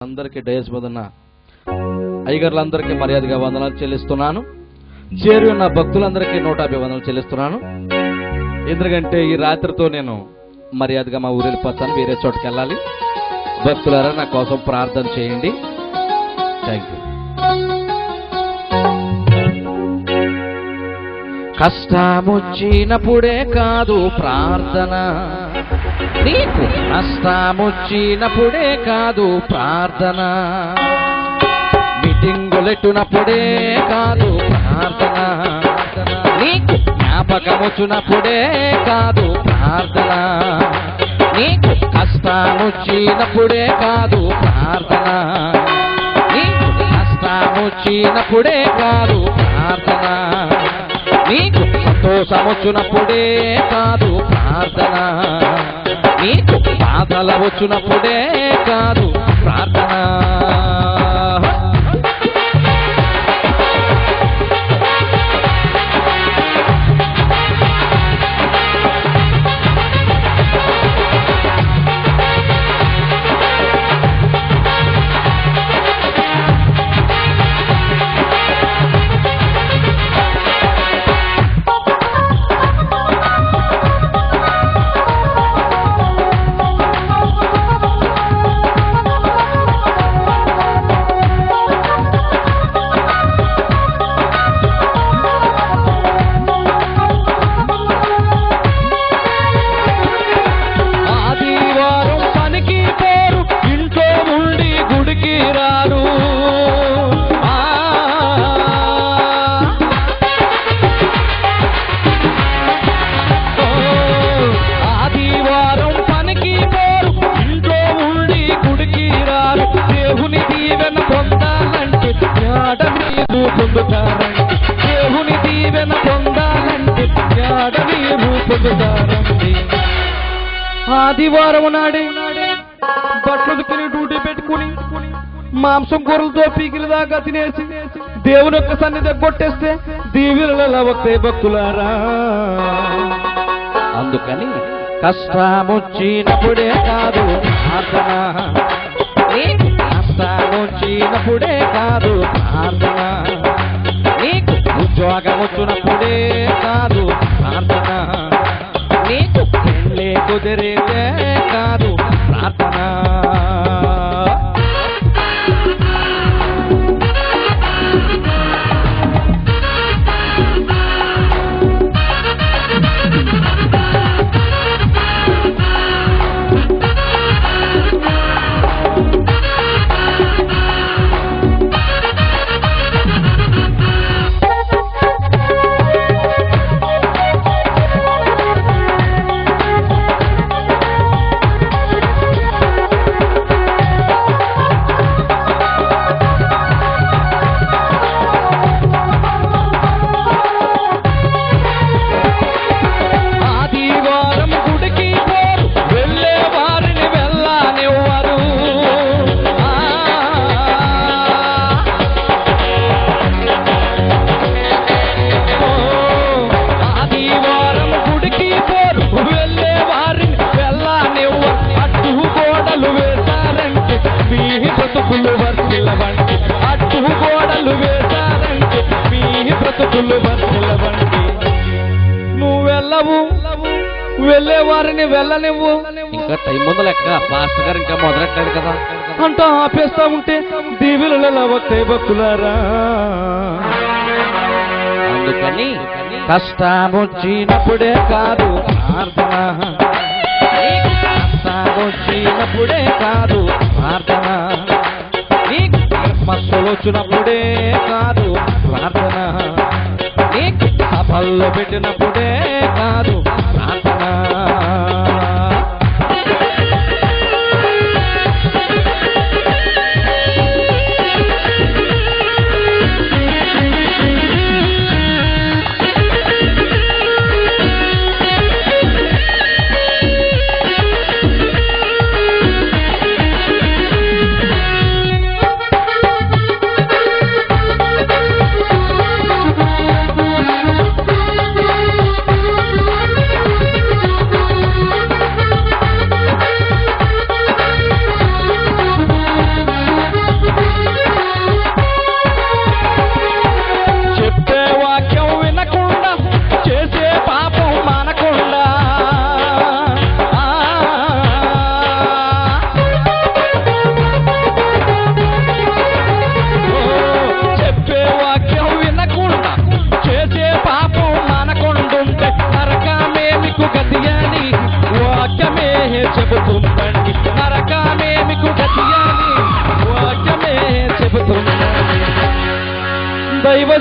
అందరికీ డయస్ మీద ఉన్న అయ్యగారులందరికీ మర్యాదగా వందనాలు చెల్లిస్తున్నాను. చేరి ఉన్న భక్తులందరికీ 150 వందనాలు చెల్లిస్తున్నాను. ఎందుకంటే ఈ రాత్రితో నేను మర్యాదగా మా ఊరు వెళ్ళిపోతాను, వేరే చోటుకి వెళ్ళాలి. భక్తులారా నా కోసం ప్రార్థన చేయండి. Thank you. కష్టమొచ్చినప్పుడే కాదు ప్రార్థన, నీకు నష్టమొచ్చినప్పుడే కాదు ప్రార్థన, మీటింగులెట్టునప్పుడే కాదు ప్రార్థన, నీకు జ్ఞాపకమొచ్చినప్పుడే కాదు ప్రార్థన, నీకు కష్టమొచ్చినప్పుడే కాదు ప్రార్థన, నీకు నష్టమొచ్చినప్పుడే కాదు ప్రార్థన, నీకు సంతోషమొచ్చినప్పుడే కాదు ప్రార్థన, నీకు బాధల వచ్చినప్పుడే కాదు ప్రార్థన. దేవుని దీవెన పొందాలంటే ఆదివారం నాడే బట్టలు తిని డ్యూటీ పెట్టుకుని మాంసం కూరలతో పీకిల దాకా తినేసి దేవుని యొక్క సన్నిధి కొట్టేస్తే దీవెనలు వస్తాయి భక్తులారా. అందుకని కష్టమొచ్చినప్పుడే కాదు ప్రార్థన, కష్టమొచ్చినప్పుడే కాదు ప్రార్థన, నీకు ఉద్యోగం వచ్చినప్పుడే కాదు ప్రార్థన, నీకు పెళ్ళి కుదిరితే కాదు ప్రార్థన. నువ్వెళ్ళవు, వెళ్ళే వారిని వెళ్ళనివ్వు. ఇంకా టైం ముందు లెక్క, పాస్టర్ గారు ఇంకా మొదలెట్టారు కదా అంటూ ఆపేస్తా ఉంటే దీవెనలు వస్తాయి భక్తులారా. అందుకని కష్టమొచ్చినప్పుడే కాదు ప్రార్థన, కష్టమొచ్చినప్పుడే కాదు ప్రార్థన, నీకు సమస్యలు వచ్చినప్పుడే కాదు ప్రార్థన, నీకు సభల్లో పెట్టినప్పుడే కాదు ప్రార్థన.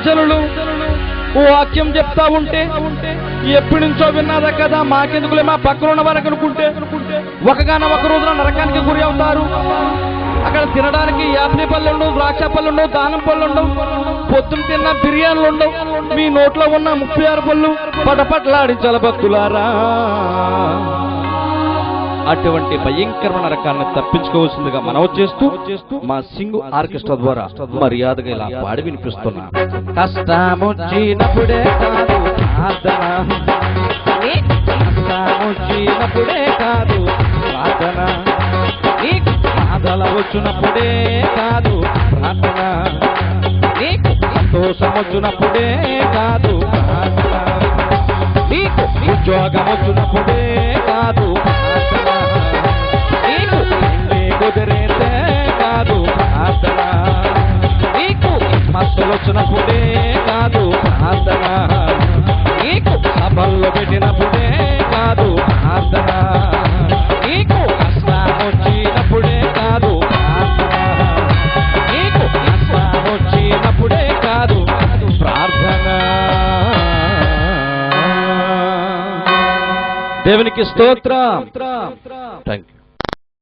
ప్రజలు వాక్యం చెప్తా ఉంటే ఎప్పటి నుంచో విన్నారా కదా, మాకెందుకులే మా పక్కన ఉన్న వారికి అనుకుంటే ఒకగానో ఒక రోజున నరకానికి గురి అవుతారు. అక్కడ తినడానికి యాపిల్ పళ్ళు ఉండవు, ద్రాక్ష పళ్ళు ఉండవు, దానం పళ్ళు ఉండవు, పొద్దున తిన్న బిర్యానీలు ఉండవు, మీ నోట్లో ఉన్న 36 పళ్ళు పటపట్లాడించాల భక్తులారా. అటువంటి భయంకరమైన నరకాన్ని తప్పించుకోవాల్సిందిగా మనవి చేస్తూ మా సింగు ఆర్కెస్ట్రా ద్వారా మర్యాదగా ఇలా పాడి వినిపిస్తున్నా. కష్టమొచ్చినప్పుడే కాదు ప్రార్థన, కష్టమొచ్చినప్పుడే కాదు ప్రార్థన, నీకు బాధలు వచ్చినప్పుడే కాదు ప్రార్థన, నీకు సంతోషం వచ్చినప్పుడే కాదు ప్రార్థన, నీకు ఉద్యోగం వచ్చినప్పుడే కాదు ప్రార్థన, నీకు కుదిరేతే కాదు ప్రార్థన, నీకు మస్తులు వచ్చినప్పుడే కాదు ప్రార్థన, నీకు సభల్లో పెట్టినప్పుడే కాదు ప్రార్థన, నీకు కష్టం వచ్చినప్పుడే కాదు ప్రార్థన, నీకు కష్టం వచ్చినప్పుడే కాదు ప్రార్థన. దేవునికి స్తోత్రం.